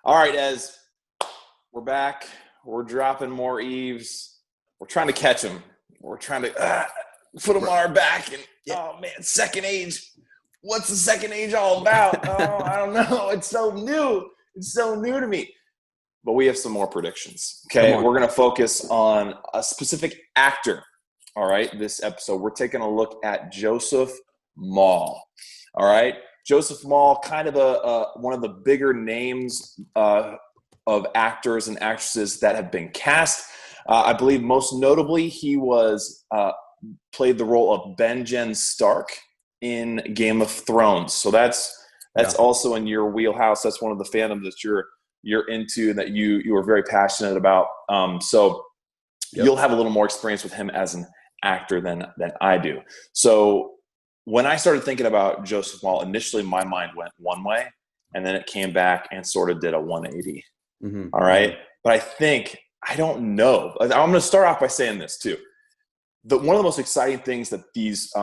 All right, Ez, we're back. We're dropping more eaves. We're trying to catch them. We're trying to put them on our back. And oh man, second age. What's the second age all about? Oh, I don't know. It's so new. It's so new to me. But we have some more predictions. Okay, we're going to focus on a specific actor. All right, this episode we're taking a look at Joseph Mawle. All right. Joseph Mawle, kind of one of the bigger names of actors and actresses that have been cast. I believe most notably he was played the role of Benjen Stark in Game of Thrones. So that's also in your wheelhouse. That's one of the fandoms that you're into and that you are very passionate about. You'll have a little more experience with him as an actor than I do. So when I started thinking about Joseph Mawle, initially my mind went one way, and then it came back and sort of did a 180. Mm-hmm. All right. But I don't know. I'm going to start off by saying this too. One of the most exciting things that these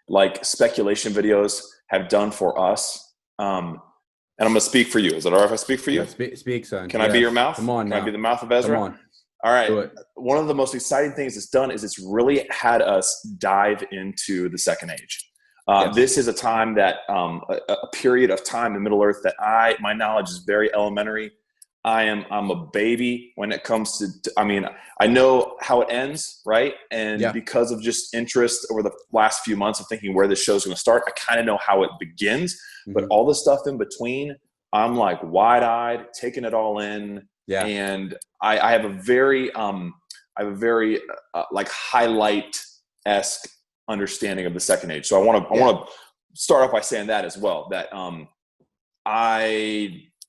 like speculation videos have done for us, and I'm going to speak for you. Is it all right if I speak for you? Yeah, speak, son. Can I be your mouth? Come on. Can I be the mouth of Ezra? Come on. All right. One of the most exciting things it's done is it's really had us dive into the Second Age. This is a time that a period of time in Middle Earth that my knowledge is very elementary. I'm a baby when it comes to. I know how it ends, right? And because of just interest over the last few months of thinking where this show's going to start, I kind of know how it begins. Mm-hmm. But all the stuff in between, I'm like wide-eyed, taking it all in. Yeah. And I have a very like highlight-esque understanding of the Second Age. So I want to start off by saying that as well, that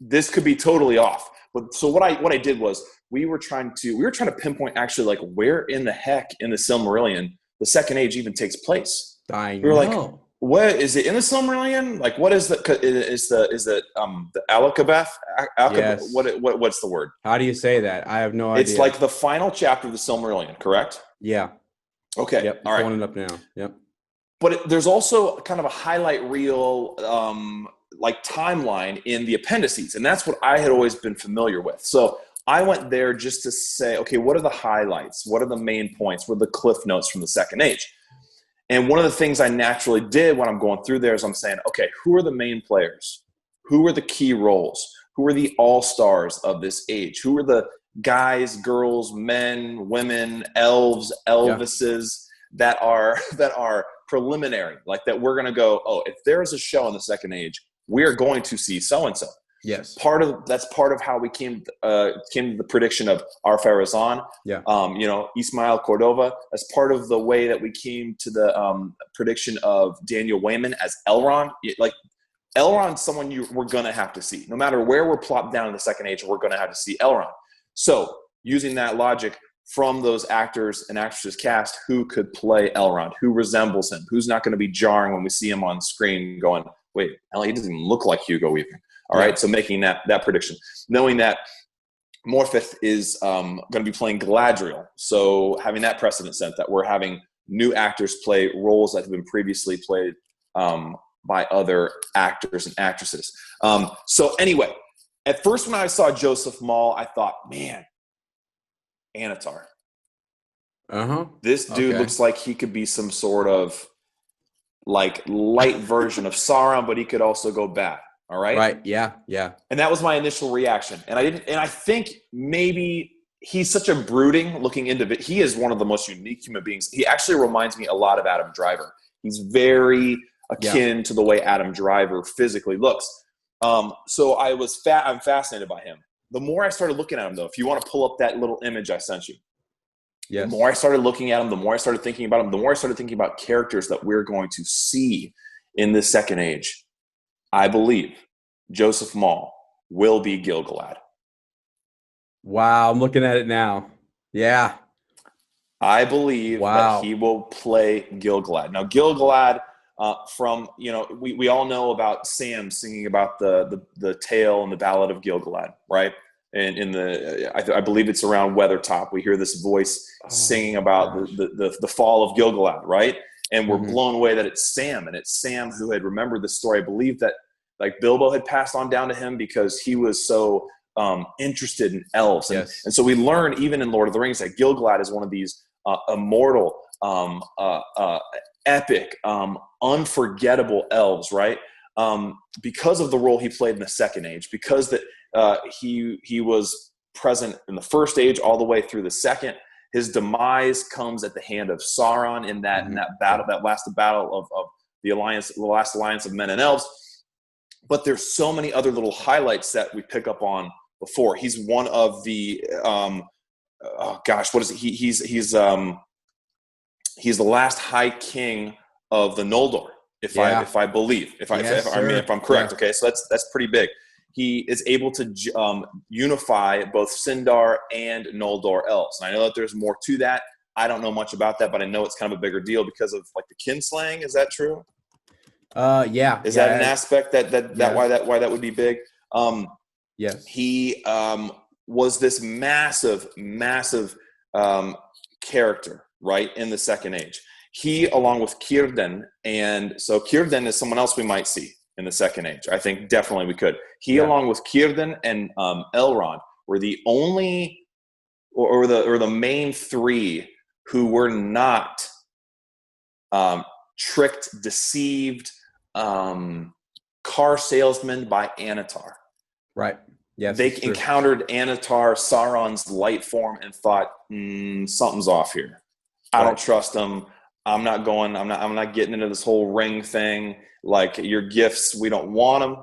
this could be totally off. But so what I did was we were trying to pinpoint actually like where in the heck in the Silmarillion the Second Age even takes place. We were like, what is it in the Silmarillion? Like, what is the Alakabeth? Yes. What's the word? How do you say that? I have no idea. It's like the final chapter of the Silmarillion, correct? Yeah. Okay. Yep. All right. Pulling it up now. Yep. But there's also kind of a highlight reel, like timeline in the appendices, and that's what I had always been familiar with. So I went there just to say, okay, what are the highlights? What are the main points? What are the cliff notes from the Second Age? And one of the things I naturally did when I'm going through there is I'm saying, okay, who are the main players? Who are the key roles? Who are the all-stars of this age? Who are the guys, girls, men, women, elves, Elvises that are preliminary, like that we're going to go, oh, if there's a show in the Second Age, we're going to see so-and-so. Yes. That's part of how we came to the prediction of Ar-Pharazôn. Yeah. Ismail Cordova. As part of the way that we came to the prediction of Daniel Waymen as Elrond. Like Elrond's someone we're gonna have to see. No matter where we're plopped down in the Second Age, we're gonna have to see Elrond. So using that logic from those actors and actresses cast, who could play Elrond? Who resembles him? Who's not going to be jarring when we see him on screen? Going, wait, he doesn't even look like Hugo Weaving. All right, so making that prediction, knowing that Morfydd is going to be playing Galadriel, so having that precedent set that we're having new actors play roles that have been previously played by other actors and actresses. So anyway, at first when I saw Joseph Mawle, I thought, man, Anatar. This dude looks like he could be some sort of like light version of Sauron, but he could also go bad. All right. Right. Yeah. Yeah. And that was my initial reaction. And I think maybe he's such a brooding looking individual. He is one of the most unique human beings. He actually reminds me a lot of Adam Driver. He's very akin to the way Adam Driver physically looks. So I'm fascinated by him. The more I started looking at him, though, if you want to pull up that little image I sent you, the more I started looking at him, the more I started thinking about him, the more I started thinking about characters that we're going to see in this Second Age. I believe Joseph Mawle will be Gil-galad. Wow, I'm looking at it now. Yeah. I believe that he will play Gil-galad. Now, Gil-galad, we all know about Sam singing about the tale and the ballad of Gil-galad, right? And I believe it's around Weathertop. We hear this voice singing about the fall of Gil-galad, right? And we're blown away that it's Sam, and it's Sam who had remembered the story. I believe that like Bilbo had passed on down to him because he was so interested in elves. And so we learn even in Lord of the Rings that Gil-galad is one of these immortal, epic, unforgettable elves, right? Because of the role he played in the Second Age, because that he was present in the First Age all the way through the Second. His demise comes at the hand of Sauron in that battle, that last battle of the last alliance of men and elves. But there's so many other little highlights that we pick up on before. He's one of the what is it? He's the last High King of the Noldor, if I'm correct. Okay, so that's pretty big. He is able to unify both Sindar and Noldor elves. And I know that there's more to that. I don't know much about that, but I know it's kind of a bigger deal because of like the kinslaying. Is that true? Is that an aspect that why that would be big? Yes. He was this massive character, right, in the Second Age. He, along with Círdan, and so Círdan is someone else we might see in the Second Age. I think definitely we could. He, along with Círdan and Elrond, were the only or the main three who were not tricked, deceived, car salesmen by Annatar. Right. Yes. They encountered Annatar, Sauron's light form, and thought, something's off here. I don't trust him. I'm not getting into this whole ring thing. Like, your gifts, we don't want them.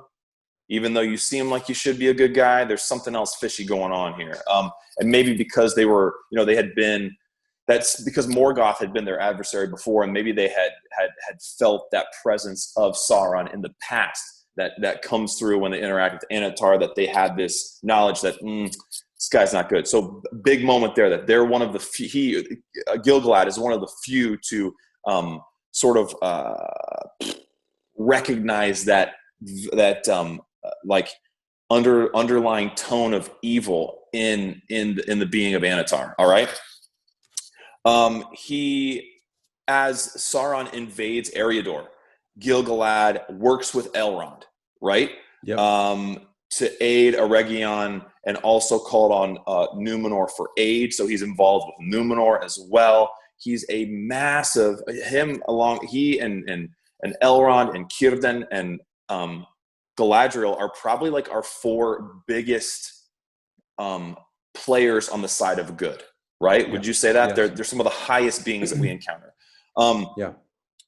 Even though you seem like you should be a good guy, there's something else fishy going on here. And maybe because they were, that's because Morgoth had been their adversary before, and maybe they had felt that presence of Sauron in the past that comes through when they interact with Annatar, that they had this knowledge that this guy's not good. So big moment there that they're one of the few, Gil-galad is one of the few to recognize that underlying tone of evil in the being of Annatar. All right. As Sauron invades Eriador, Gil-galad works with Elrond, right? Yep. To aid Eregion, and also called on Numenor for aid. So he's involved with Numenor as well. He's a massive, he and Elrond and Círdan and Galadriel are probably like our four biggest players on the side of good, right? Yeah. Would you say that? Yeah. They're some of the highest beings that we encounter.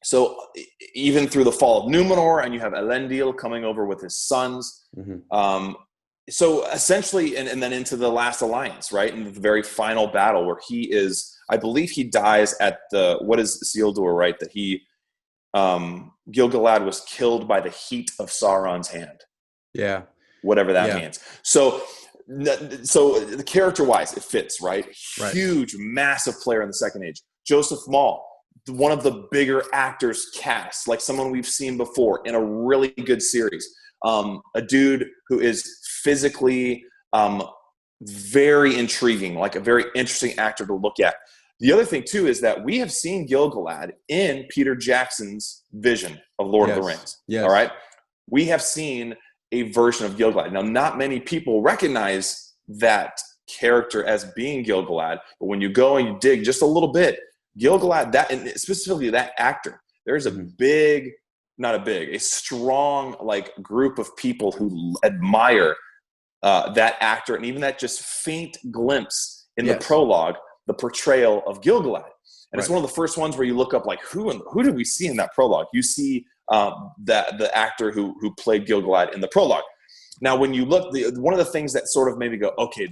So even through the fall of Numenor, and you have Elendil coming over with his sons. Mm-hmm. So essentially, and then into the last alliance, right? In the very final battle where he is, I believe he dies at what is Isildur, right? That Gil-galad was killed by the heat of Sauron's hand. Yeah. Whatever that means. So the character-wise, it fits, right? Huge, massive player in the Second Age. Joseph Mawle, one of the bigger actors cast, like someone we've seen before in a really good series. A dude who is physically very intriguing, like a very interesting actor to look at. The other thing, too, is that we have seen Gil-galad in Peter Jackson's vision of Lord of the Rings. Yes. All right? We have seen a version of Gil-galad. Now, not many people recognize that character as being Gil-galad, but when you go and you dig just a little bit, Gil-galad, and specifically that actor, there's a strong group of people who admire that actor, and even that just faint glimpse in the prologue, the portrayal of Gil-galad. And it's one of the first ones where you look up who did we see in that prologue? You see the actor who played Gil-galad in the prologue. Now, when you look, one of the things that sort of made me go, okay,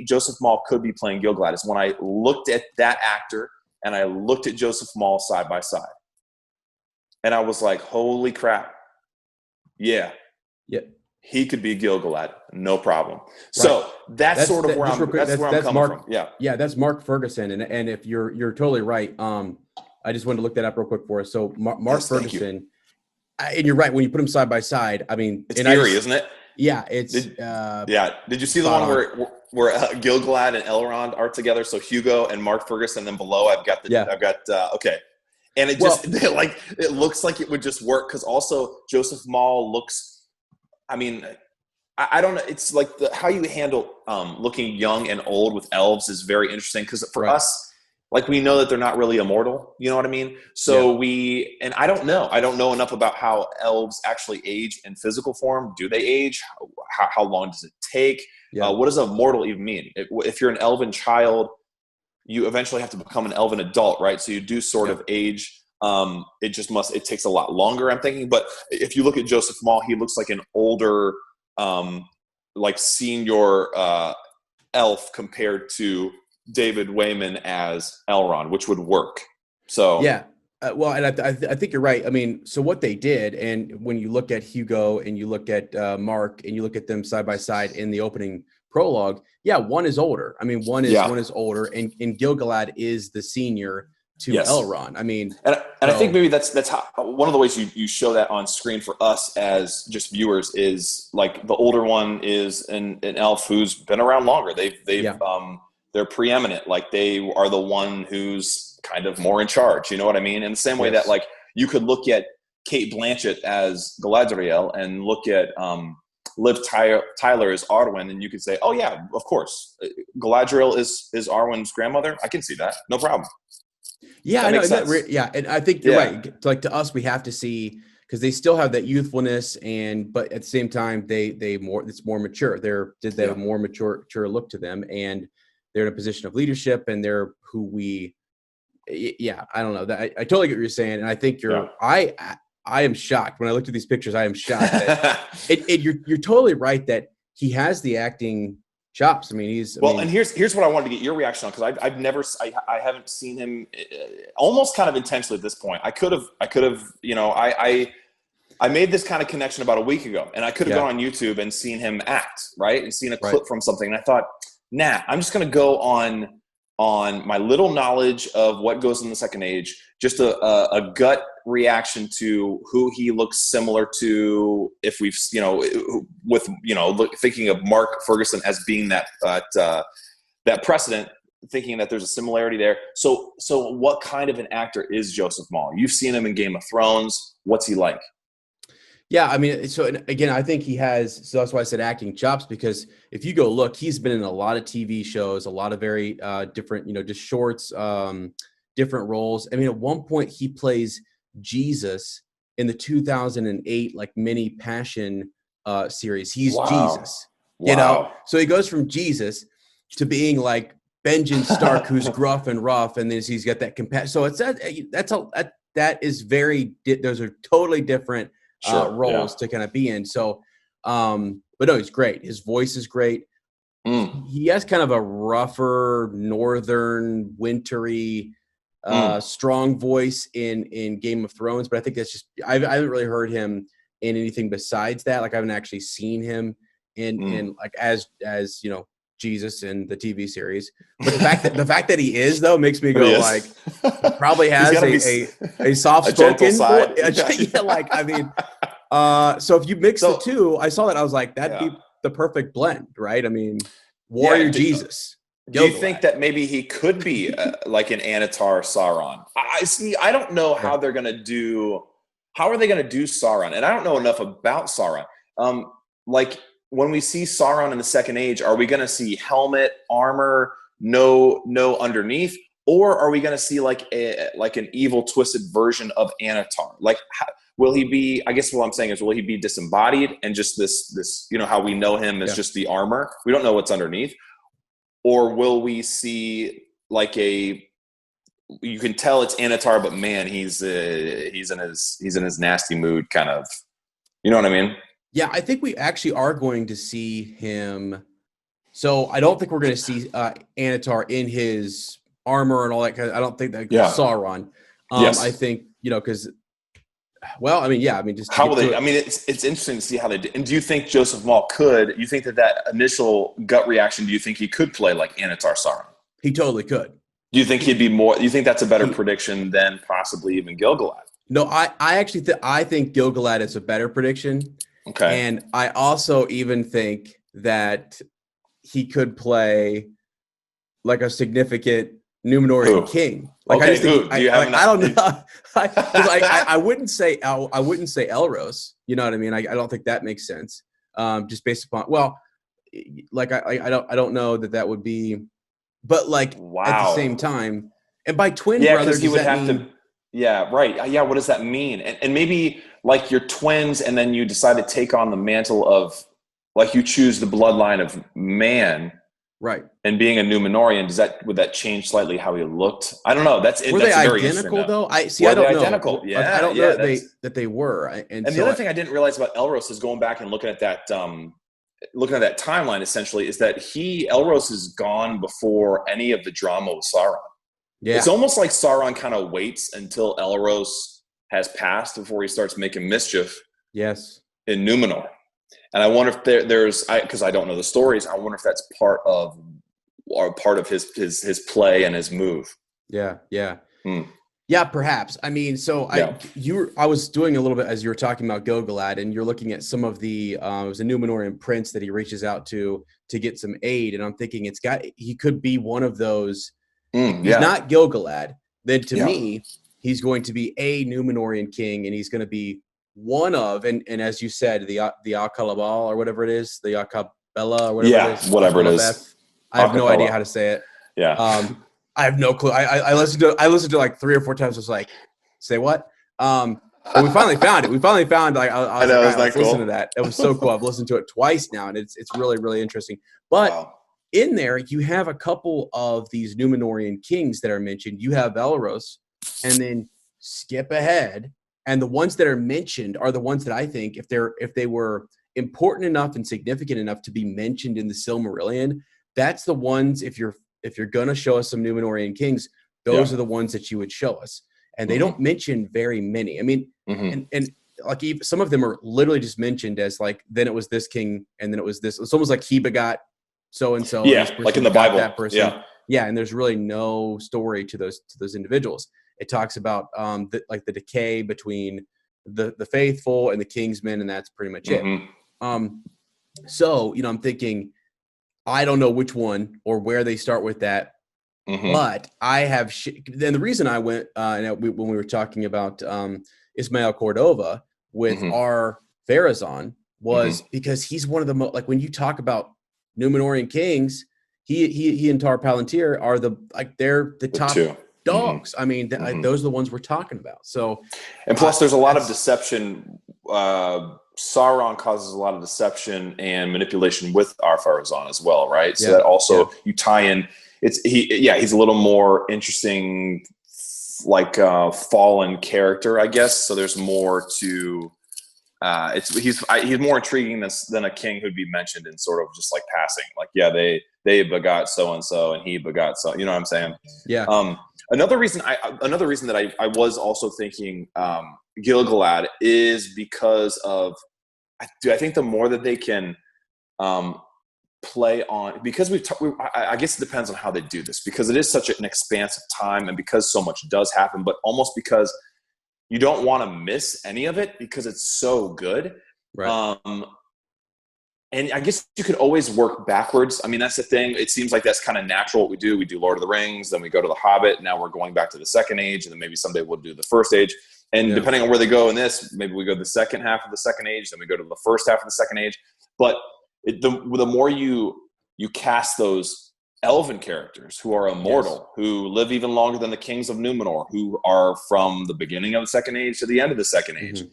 Joseph Mawle could be playing Gil-galad, is when I looked at that actor and I looked at Joseph Mawle side by side. And I was like, holy crap. Yeah. He could be Gil-galad, no problem. Right. So that's where I'm coming from. Yeah. Yeah, that's Mark Ferguson. And if you're totally right. I just wanted to look that up real quick for us. So Mark Ferguson, and you're right, when you put them side by side, I mean, it's eerie, isn't it? Yeah, it's Did you see the one where Gil-galad and Elrond are together? So Hugo and Mark Ferguson, and then below I've got okay. And it looks like it would just work, because also Joseph Mawle looks I mean, I don't know. It's like how you handle looking young and old with elves is very interesting, because for us, like, we know that they're not really immortal. You know what I mean? So and I don't know enough about how elves actually age in physical form. Do they age? How long does it take? What does a mortal even mean? If you're an elven child, you eventually have to become an elven adult, right? So you do sort of age. It takes a lot longer, I'm thinking. But if you look at Joseph Mawle, he looks like an older, like senior elf compared to David Wayman as Elrond, which would work. So well, and I think you're right. I mean, so what they did, and when you look at Hugo and you look at Mark and you look at them side by side in the opening prologue, one is older. I mean, one is older, and Gil-galad is the senior to Elrond. I mean, and I think maybe that's how, one of the ways you show that on screen for us as just viewers is, like, the older one is an elf who's been around longer. They're preeminent. Like, they are the one who's kind of more in charge. You know what I mean? In the same way that, like, you could look at Kate Blanchett as Galadriel and look at Liv Tyler as Arwen, and you could say, oh yeah, of course, Galadriel is Arwen's grandmother. I can see that. No problem. Yeah, I know. And I think you're right. Like, to us, we have to see, because they still have that youthfulness, but at the same time, it's more mature. They have a more mature look to them, and they're in a position of leadership, and they're who we. I don't know. I totally get what you're saying, and I think I am shocked when I looked at these pictures. I am shocked that you're totally right that he has the acting chops. I mean, and here's what I wanted to get your reaction on, because I haven't seen him almost kind of intentionally at this point. I could have, I made this kind of connection about a week ago, and I could have gone on YouTube and seen him act, right, and seen a clip from something, and I thought, nah, I'm just going to go on my little knowledge of what goes in the Second Age, just a gut reaction to who he looks similar to, if we've, thinking of Mark Ferguson as being that precedent, thinking that there's a similarity there. So what kind of an actor is Joseph Mawle? You've seen him in Game of Thrones. What's he like? Yeah, I mean, so again, I think he has, so that's why I said acting chops, because if you go look, he's been in a lot of TV shows, a lot of very different, just shorts, different roles. I mean, at one point he plays Jesus in the 2008 like mini Passion series. He's Jesus, so he goes from Jesus to being like Benjen Stark, who's gruff and rough, and then he's got that compassion. So that is those are totally different roles to kind of be in. So, but no, he's great. His voice is great. He has kind of a rougher, northern, wintry, strong voice in Game of Thrones. But I think that's just, I haven't really heard him in anything besides that. Like, I haven't actually seen him in like as Jesus in the TV series. But the fact that he is, though, makes me go like, he probably has a soft spoken side. Like, I mean, so if you mix the two, I saw that, I was like, that'd be the perfect blend, right? I mean, warrior Jesus. Do you think that maybe he could be like an Anatar Sauron? I don't know how they're gonna do. How are they gonna do Sauron? And I don't know enough about Sauron. Like, when we see Sauron in the Second Age, are we going to see helmet, armor, no underneath, or are we going to see like an evil, twisted version of Anatar? Like, will he be? I guess what I'm saying is, will he be disembodied and just this? How we know him as just the armor? We don't know what's underneath, or will we see like you can tell it's Anatar, but man, he's in his nasty mood, kind of. You know what I mean? Yeah, I think we actually are going to see him. So I don't think we're going to see Anatar in his armor and all that. I don't think that Sauron. I think, because, well, I mean, just how will they? I mean, it's interesting to see how they do. And do you think Joseph Mawle could? You think that initial gut reaction? Do you think he could play like Anatar Sauron? He totally could. Do you think he'd be more? Do you think that's a better prediction than possibly even Gil-galad? No, I actually I think Gil-galad is a better prediction. Okay. And I also even think that he could play like a significant Numenorean king. Like, okay, I just think, I don't know. I wouldn't say Elros. You know what I mean? I don't think that makes sense. just based upon like I don't know that would be, but like at the same time, and by twin brother, because he would have mean, to. Yeah, right. Yeah, what does that mean? And maybe like you're twins, and then you decide to take on the mantle of, like, you choose the bloodline of man, right? And being a Numenorian, would that change slightly how he looked? I don't know. Were they identical though? I don't know. Identical? Yeah, I don't know that they were. And the other thing I didn't realize about Elros is going back and looking at that timeline, essentially, is that Elros is gone before any of the drama with Sauron. Yeah. It's almost like Sauron kind of waits until Elros has passed before he starts making mischief. Yes. In Numenor. And I wonder if because I don't know the stories, I wonder if that's part of his play and his move. Yeah. Yeah, perhaps. I mean, so I was doing a little bit as you were talking about Gil-galad, and you're looking at some of the it was a Numenorian prince that he reaches out to get some aid, and I'm thinking he could be one of those. He's not Gil-galad. Then to me, he's going to be a Numenorian king, and he's going to be one of, and as you said, the Akalabal or whatever it is, the Akabella or whatever it is. Whatever it is. I have no idea how to say it. Yeah. I have no clue. I listened to like 3 or 4 times. I was like, say what? But we finally found it. We finally found, like, I was listening to that. It was so cool. I've listened to it twice now, and it's really, really interesting. But in there, you have a couple of these Numenorian kings that are mentioned. You have Elros, and then skip ahead, and the ones that are mentioned are the ones that I think, if they were important enough and significant enough to be mentioned in the Silmarillion, that's the ones. If you're going to show us some Numenorian kings, those are the ones that you would show us. And they don't mention very many. I mean, and like some of them are literally just mentioned as like, then it was this king, and then it was this. It's almost like he begot so-and-so. Yeah, like in the Bible. That person. Yeah, and there's really no story to those individuals. It talks about the decay between the faithful and the kingsmen, and that's pretty much it. So, I'm thinking, I don't know which one or where they start with that, but I have. Then the reason I went when we were talking about Ismael Cordova with our Pharazôn was because he's one of the most, like, when you talk about Numenorian kings, he and Tar Palantir are they're the top dogs. I mean, those are the ones we're talking about. So, and plus, there's a lot of deception. Sauron causes a lot of deception and manipulation with our Pharazôn as well, right? So that also you tie in. He's a little more interesting, like fallen character, I guess. So there's more to. He's more intriguing than a king who'd be mentioned in sort of just like passing. Like, they begot so and so, and he begot so. You know what I'm saying? Yeah. Another reason that I was also thinking Gil-galad is because of I think the more that they can play on, because I guess it depends on how they do this, because it is such an expansive time, and because so much does happen, but almost because you don't want to miss any of it because it's so good. Right. And I guess you could always work backwards. I mean, that's the thing. It seems like that's kind of natural what we do. We do Lord of the Rings, then we go to The Hobbit. Now we're going back to the Second Age, and then maybe someday we'll do the First Age. And depending on where they go in this, maybe we go to the second half of the Second Age, then we go to the first half of the Second Age. But the more you cast those elven characters who are immortal, who live even longer than the kings of Numenor, who are from the beginning of the Second Age to the end of the Second Age.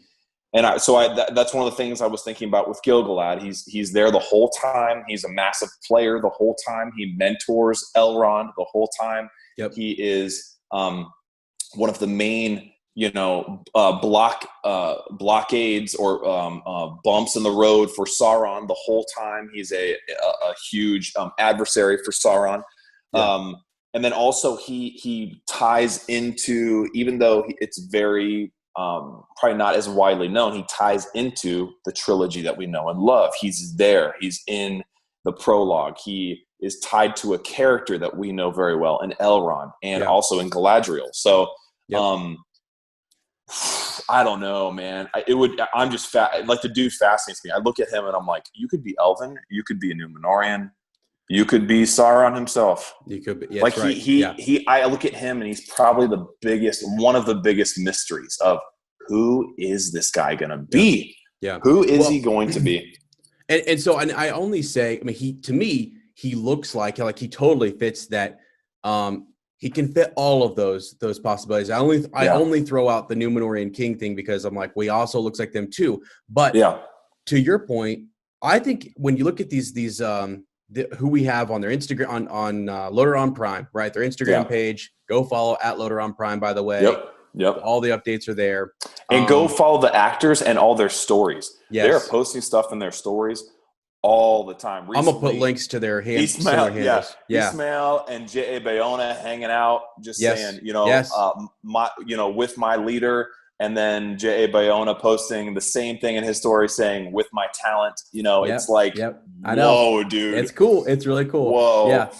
And that's one of the things I was thinking about with Gil-galad. He's there the whole time. He's a massive player the whole time. He mentors Elrond the whole time. Yep. He is one of the main, blockades or bumps in the road for Sauron the whole time. He's a huge adversary for Sauron. Yeah. And then also he ties into, even though it's very probably not as widely known, he ties into the trilogy that we know and love. He's there. He's in the prologue. He is tied to a character that we know very well in Elrond, and also in Galadriel. So, I don't know, man. Like, the dude fascinates me. I look at him and I'm like, you could be Elven, you could be a Numenorian, you could be Sauron himself. You could be. Yeah, like right. I look at him and he's probably one of the biggest mysteries of who is this guy going to be? Yeah. Who is he going to be? And so, and I only say, I mean, to me, he looks like he totally fits that. He can fit all of those possibilities. I only throw out the Númenórean king thing because I'm like, well, he also looks like them too. But to your point, I think when you look at these who we have on their Instagram on Loader on Prime, right? Their Instagram page, go follow at Loader on Prime, by the way. Yep. All the updates are there. And go follow the actors and all their stories. Yes. They're posting stuff in their stories all the time. Recently, I'm going to put links to their handles. Ismail and J.A. Bayona hanging out, just saying, with my leader. And then J.A. Bayona posting the same thing in his story saying, with my talent. It's like, I know. Whoa, dude. It's cool. It's really cool. Whoa. Yeah.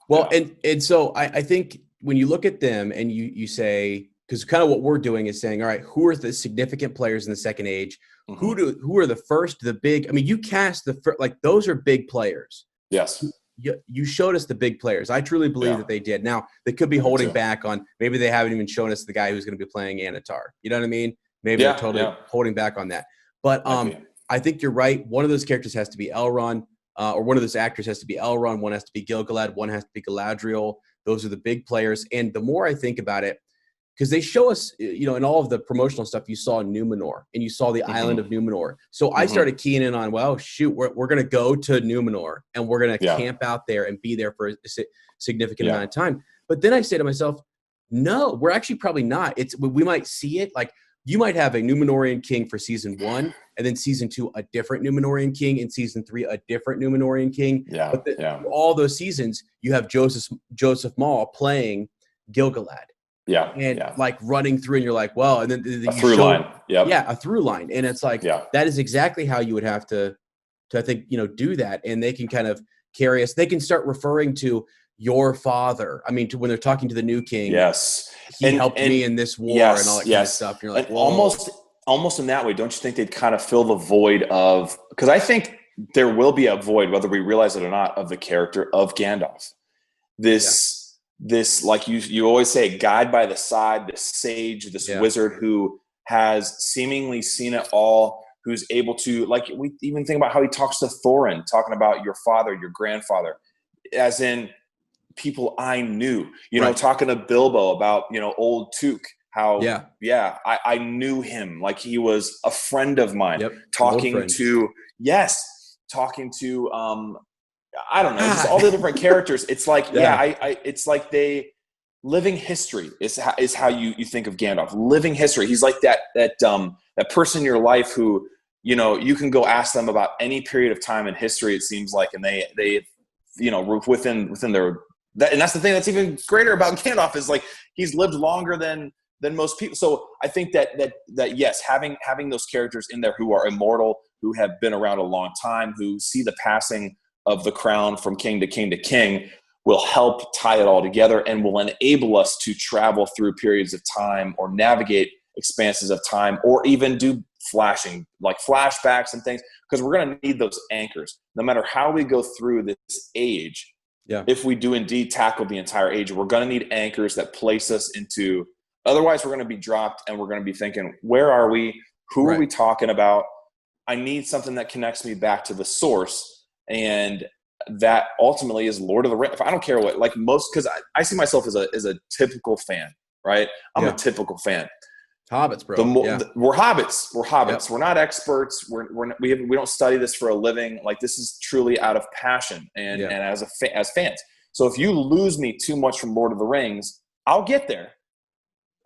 Well, and so I think when you look at them and you say, because kind of what we're doing is saying, all right, who are the significant players in the Second Age? Mm-hmm. Who are the first, the big? I mean, you cast those are big players. Yes. You showed us the big players. I truly believe that they did. Now they could be holding back on. Maybe they haven't even shown us the guy who's going to be playing Anatar. You know what I mean? Maybe they're totally holding back on that. But I think you're right. One of those characters has to be Elrond, or one of those actors has to be Elrond. One has to be Gil-galad. One has to be Galadriel. Those are the big players. And the more I think about it, because they show us, in all of the promotional stuff, you saw Númenor and you saw the island of Númenor. So I started keying in on, well, shoot, we're going to go to Númenor and we're going to camp out there and be there for a significant amount of time. But then I say to myself, no, we're actually probably not. We might see it. Like you might have a Númenórean king for season 1, and then season 2, a different Númenórean king, and season 3, a different Númenórean king. All those seasons, you have Joseph Mawle playing Gil-galad. Like running through, and you're like, well, and then a through line. A through line. And it's like, that is exactly how you would have to I think, do that. And they can kind of carry us. They can start referring to your father. I mean, when they're talking to the new king. Yes. He helped me in this war and all that kind of stuff. And you're like, almost in that way, don't you think they'd kind of fill the void of, because I think there will be a void, whether we realize it or not, of the character of Gandalf. This, like you always say, guide by the side, this sage, this wizard who has seemingly seen it all, who's able to, like, we even think about how he talks to Thorin, talking about your father, your grandfather, as in people I knew, talking to Bilbo about, old Took, how, I knew him, like he was a friend of mine, talking to, I don't know, just all the different characters. It's like, it's like living history is how you think of Gandalf. Living history. He's like that person in your life who, you can go ask them about any period of time in history, it seems like, and they within their, and that's the thing that's even greater about Gandalf is like, he's lived longer than most people. So I think that yes, having those characters in there who are immortal, who have been around a long time, who see the passing of the crown from king to king to king, will help tie it all together and will enable us to travel through periods of time or navigate expanses of time, or even do flashing, like flashbacks and things, because we're going to need those anchors. No matter how we go through this age, if we do indeed tackle the entire age, we're going to need anchors that place us into, otherwise we're going to be dropped and we're going to be thinking, where are we? Who are we talking about? I need something that connects me back to the source. And that ultimately is Lord of the Rings. I don't care what, like most, because I see myself as a typical fan, right? I'm a typical fan. Hobbits, bro. We're hobbits. We're hobbits. Yep. We're not experts. We don't study this for a living. Like, this is truly out of passion and as fans. So if you lose me too much from Lord of the Rings, I'll get there.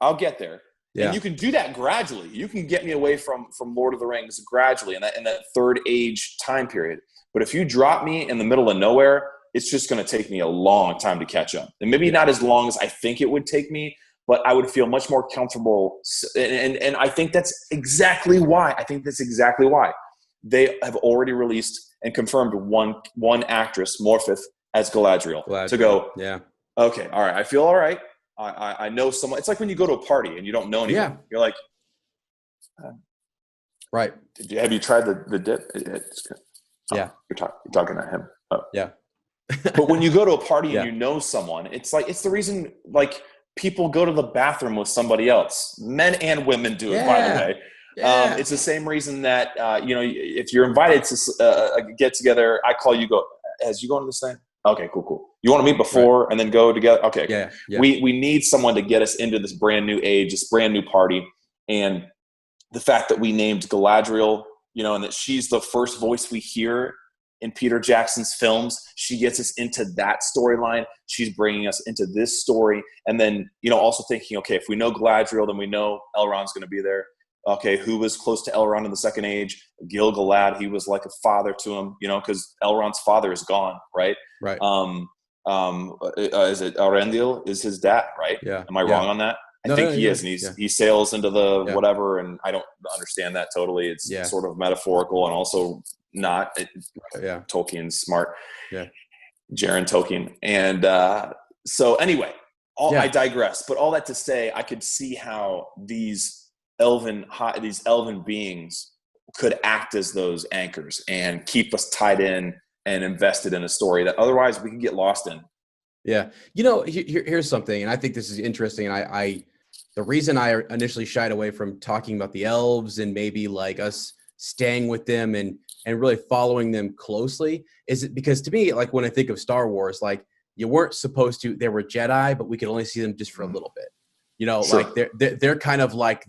Yeah. And you can do that gradually. You can get me away from Lord of the Rings gradually in that third age time period. But if you drop me in the middle of nowhere, it's just going to take me a long time to catch up. And maybe not as long as I think it would take me, but I would feel much more comfortable. And I think that's exactly why. They have already released and confirmed one actress, Morfydd, as Galadriel. To go, okay, all right, I feel all right. I know someone. It's like when you go to a party and you don't know anyone. Yeah. You're like, right. Have you tried the dip? It's good. You're talking to him. Oh. Yeah. But when you go to a party and you know someone, it's the reason, like, people go to the bathroom with somebody else. Men and women do it, by the way. Yeah. It's the same reason that if you're invited to a get together, I call you. Go, as you going to this thing? Okay, cool. You want to meet before and then go together? Okay, yeah. We need someone to get us into this brand new age, this brand new party, and the fact that we named Galadriel, and that she's the first voice we hear in Peter Jackson's films. She gets us into that storyline. She's bringing us into this story. And then, also thinking, okay, if we know Galadriel, then we know Elrond's going to be there. Okay, who was close to Elrond in the Second Age? Gil-galad. He was like a father to him, because Elrond's father is gone, right? Right. Is it Elrondil is his dad, right? Yeah. Am I wrong on that? I think he is, and he sails into the whatever, and I don't understand that totally. It's sort of metaphorical and also not. Tolkien's smart. Yeah. Jaron Tolkien. And so anyway, I digress. But all that to say, I could see how these elven beings could act as those anchors and keep us tied in and invested in a story that otherwise we could get lost in. Yeah. Here's something, and I think this is interesting. And the reason I initially shied away from talking about the elves and maybe like us staying with them and really following them closely is because to me, like when I think of Star Wars, like you weren't supposed to, they were Jedi, but we could only see them just for a little bit, sure. Like they're kind of like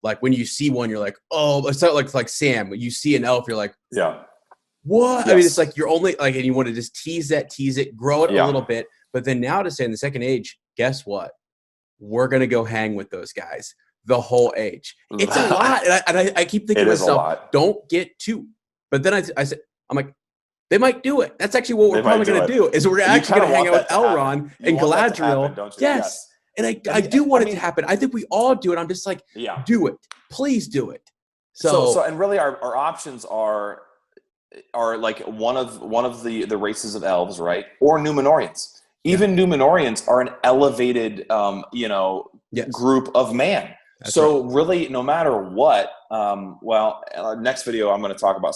like when you see one, you're like, oh, it's not like Sam, when you see an elf, you're like, yeah. What? Yes. I mean, it's like you're only like, and you want to just tease it, grow it a little bit. But then now to say in the Second Age, guess what? We're going to go hang with those guys the whole age. It's a lot. And I keep thinking to myself, don't get too. But then I'm like, they might do it. That's actually what we're probably going to do is we're actually going to hang out with Elrond and Galadriel. Yes. And I do want it to happen. I think we all do it. I'm just like, do it. Please do it. So and really our options are like one of the races of elves, right? Or Numenorians. Even Numenorians are an elevated, group of man. That's so right. Really, no matter what, next video, I'm going to talk about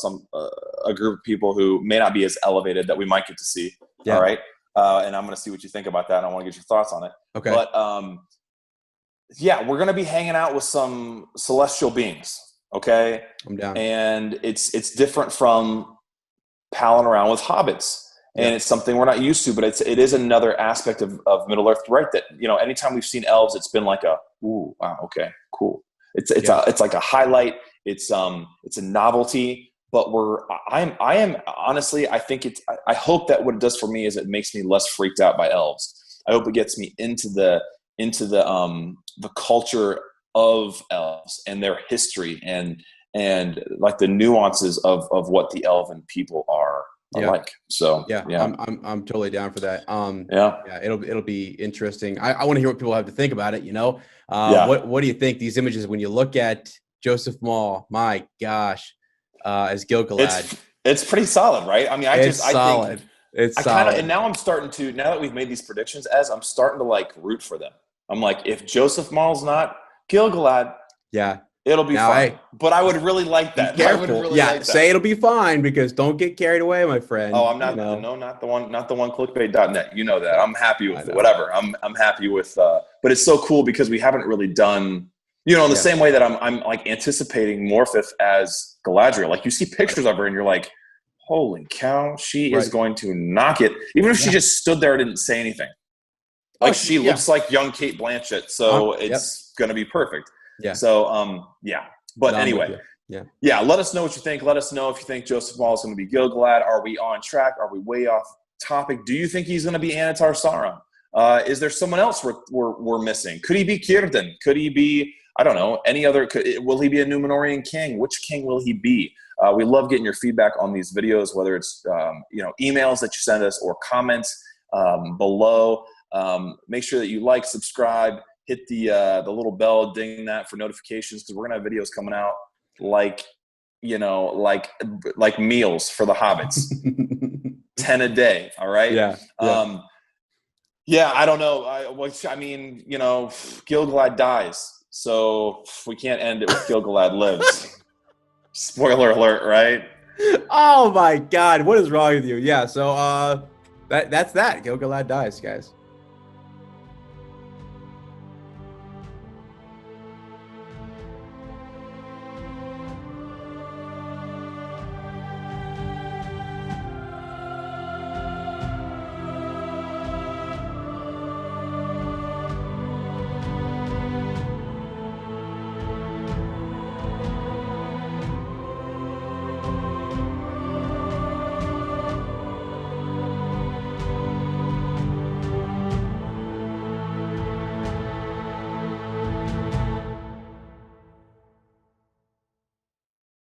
a group of people who may not be as elevated that we might get to see. Yeah. All right. And I'm going to see what you think about that. And I want to get your thoughts on it. Okay. But we're going to be hanging out with some celestial beings. Okay. I'm down. And it's different from palling around with hobbits. And it's something we're not used to, but it is another aspect of Middle Earth, right? That, anytime we've seen elves, it's been like ooh, wow, okay, cool. It's like a highlight. It's a novelty, but I am honestly, I hope that what it does for me is it makes me less freaked out by elves. I hope it gets me into the culture of elves and their history and like the nuances of what the elven people are. Like so I'm totally down for that. It'll be interesting. I want to hear what people have to think about it. What do you think? These images, when you look at Joseph Mawle, my gosh, as Gil-galad, it's pretty solid, right? I mean, it's solid. And now I'm starting to, now that we've made these predictions, I'm starting to like root for them. I'm like, if Joseph Mawle's not Gil-galad, it'll be fine. But I would really like that. Be careful. Say it'll be fine because don't get carried away, my friend. Oh, I'm not. No, not the one. Not the one. Clickbait.net. You know that. I'm happy with whatever. I'm happy with. But it's so cool because we haven't really done. In the same way that I'm like anticipating Morfydd as Galadriel. Like you see pictures of her and you're like, holy cow, she is going to knock it. Even if she just stood there and didn't say anything. Like she looks like young Kate Blanchett, so it's gonna be perfect. Yeah. So, But anyway, let us know what you think. Let us know if you think Joseph Mawle is going to be Gil-galad. Are we on track? Are we way off topic? Do you think he's going to be Anatar Sauron? Is there someone else we're missing? Could he be Círdan? Could he be, I don't know, any other? Will he be a Númenórean king? Which king will he be? We love getting your feedback on these videos, whether it's emails that you send us or comments below. Make sure that you like, subscribe. Hit the little bell, ding that for notifications because we're gonna have videos coming out like meals for the hobbits, 10 a day. All right. Yeah. I don't know. I mean, Gil-galad dies, so we can't end it with Gil-galad lives. Spoiler alert, right? Oh my God, what is wrong with you? Yeah. So that's that. Gil-galad dies, guys.